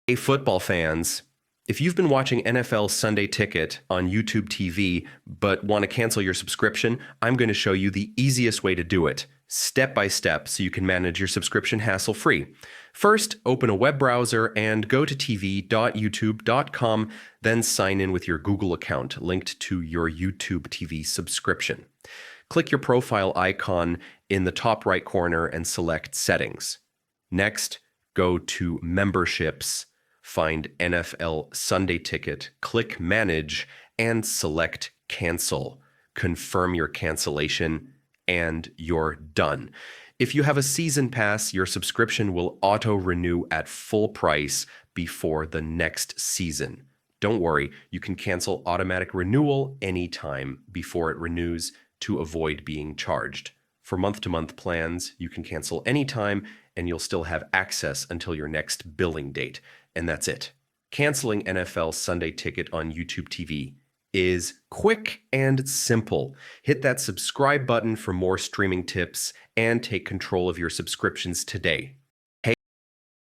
Hey, football fans, if you've been watching NFL Sunday Ticket on YouTube TV but want to cancel your subscription, I'm going to show you the easiest way to do it, step by step, so you can manage your subscription hassle-free. First, open a web browser and go to tv.youtube.com, then sign in with your Google account linked to your YouTube TV subscription. Click your profile icon in the top right corner and select Settings. Next, go to Memberships. Find NFL Sunday Ticket, click Manage, and select Cancel. Confirm your cancellation, and you're done. If you have a season pass, your subscription will auto-renew at full price before the next season. Don't worry, you can cancel automatic renewal anytime before it renews to avoid being charged. For month-to-month plans, you can cancel anytime, and you'll still have access until your next billing date. And that's it. Canceling NFL Sunday Ticket on YouTube TV is quick and simple. Hit that subscribe button for more streaming tips and take control of your subscriptions today.